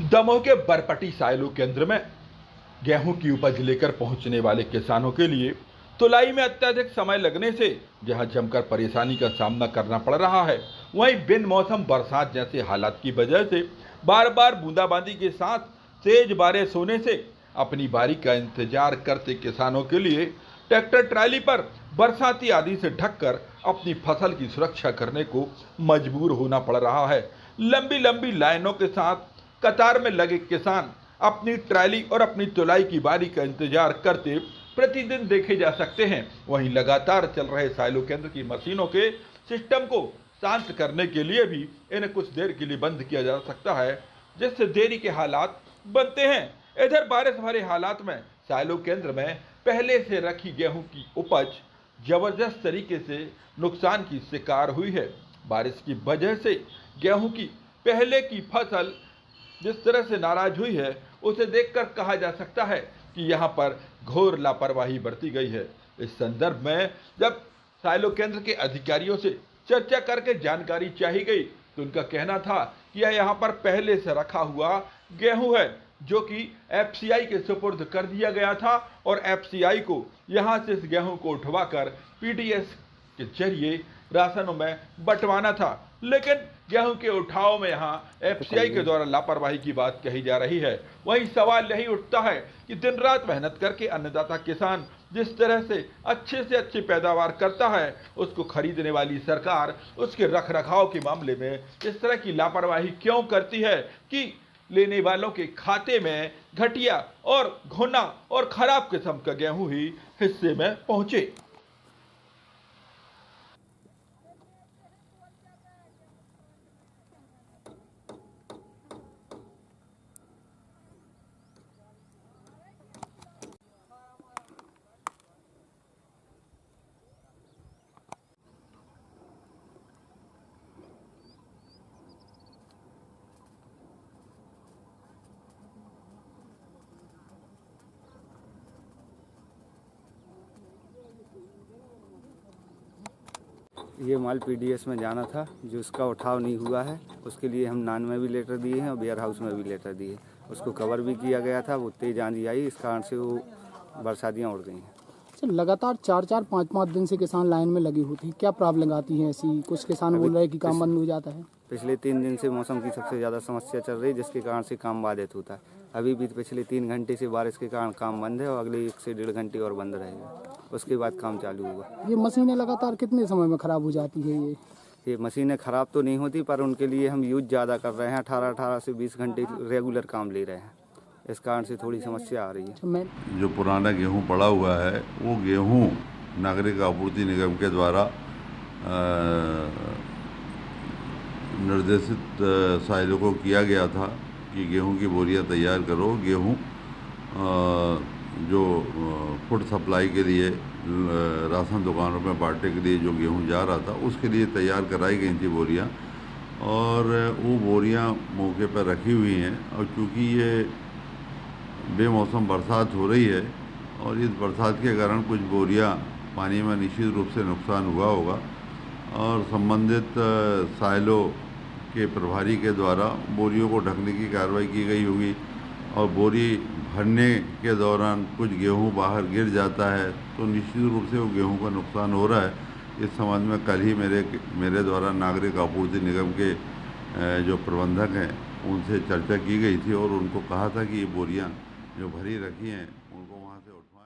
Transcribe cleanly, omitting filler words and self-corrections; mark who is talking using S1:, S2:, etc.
S1: दमोह के बरपटी साइलो केंद्र में गेहूं की उपज लेकर पहुंचने वाले किसानों के लिए तुलाई में अत्यधिक समय लगने से जहां जमकर परेशानी का सामना करना पड़ रहा है, वहीं बिन मौसम बरसात जैसे हालात की वजह से बार बार बूंदाबांदी के साथ तेज बारिश होने से अपनी बारी का इंतजार करते किसानों के लिए ट्रैक्टर ट्राली पर बरसाती आदि से ढककर अपनी फसल की सुरक्षा करने को मजबूर होना पड़ रहा है। लंबी लंबी लाइनों के साथ कतार में लगे किसान अपनी ट्राली और अपनी तुलाई की बारी का इंतजार करते प्रतिदिन देखे जा सकते हैं। वहीं लगातार चल रहे साइलो केंद्र की मशीनों के सिस्टम को शांत करने के लिए भी इन्हें कुछ देर के लिए बंद किया जा सकता है, जिससे देरी के हालात बनते हैं। इधर बारिश भरे हालात में साइलो केंद्र में पहले से रखी गेहूं की उपज जबरदस्त तरीके से नुकसान की शिकार हुई है। बारिश की वजह से गेहूं की पहले की फसल जिस तरह से नाराज हुई है, उसे देखकर कहा जा सकता है कि यहाँ पर घोर लापरवाही बरती गई है। इस संदर्भ में जब साइलो केंद्र के अधिकारियों से चर्चा करके जानकारी चाही गई तो उनका कहना था कि यह यहाँ पर पहले से रखा हुआ गेहूं है, जो कि एफसीआई के सुपुर्द कर दिया गया था और एफसीआई को यहाँ से इस गेहूं को उठवाकर पीडीएस के जरिए राशनों में बंटवाना था। लेकिन गेहूं के उठाव में यहाँ एफसीआई के द्वारा लापरवाही की बात कही जा रही है। वहीं सवाल यही उठता है कि दिन रात मेहनत करके अन्नदाता किसान जिस तरह से अच्छी पैदावार करता है, उसको खरीदने वाली सरकार उसके रख रखाव के मामले में इस तरह की लापरवाही क्यों करती है कि लेने वालों के खाते में घटिया और घुना और खराब किस्म का गेहूं ही हिस्से में पहुंचे।
S2: ये माल पीडीएस में जाना था, जो उसका उठाव नहीं हुआ है, उसके लिए हम नान में भी लेटर दिए हैं और वेयर हाउस में भी लेटर दिए। उसको कवर भी किया गया था, वो तेज आंधी आई, इस कारण से वो बरसातियाँ उड़ गई हैं।
S3: सर, लगातार 4-4, 5-5 दिन से किसान लाइन में लगी होती है, क्या प्रॉब्लम आती है ऐसी? कुछ किसान बोल रहे हैं कि काम बंद हो जाता है।
S2: पिछले 3 दिन से मौसम की सबसे ज़्यादा समस्या चल रही है, जिसके कारण से काम बाधित होता है। अभी भी पिछले 3 घंटे से बारिश के कारण काम बंद है और अगले 1 से 1.5 घंटे और बंद रहेगा, उसके बाद काम चालू होगा।
S3: ये मशीनें लगातार कितने समय में ख़राब हो जाती है?
S2: ये मशीनें ख़राब तो नहीं होती, पर उनके लिए हम यूज ज़्यादा कर रहे हैं। 18 से 20 घंटे रेगुलर काम ले रहे हैं, इस कारण से थोड़ी समस्या आ रही है।
S4: जो पुराना गेहूं पड़ा हुआ है, वो गेहूं नागरिक आपूर्ति निगम के द्वारा निर्देशित साइलों को किया गया था कि गेहूं की बोरियां तैयार करो। गेहूं जो फूड सप्लाई के लिए राशन दुकानों में बांटने के लिए जो गेहूं जा रहा था, उसके लिए तैयार कराई गई थी बोरियां, और वो बोरियां मौके पर रखी हुई हैं। और चूँकि ये बेमौसम बरसात हो रही है और इस बरसात के कारण कुछ बोरियां पानी में निश्चित रूप से नुकसान हुआ होगा, और संबंधित साइलो के प्रभारी के द्वारा बोरियों को ढकने की कार्रवाई की गई होगी। और बोरी भरने के दौरान कुछ गेहूं बाहर गिर जाता है तो निश्चित रूप से वो गेहूं का नुकसान हो रहा है। इस संबंध में कल ही मेरे द्वारा नागरिक आपूर्ति निगम के जो प्रबंधक हैं, उनसे चर्चा की गई थी और उनको कहा था कि ये बोरियां जो भरी रखी हैं, उनको वहाँ से उठवा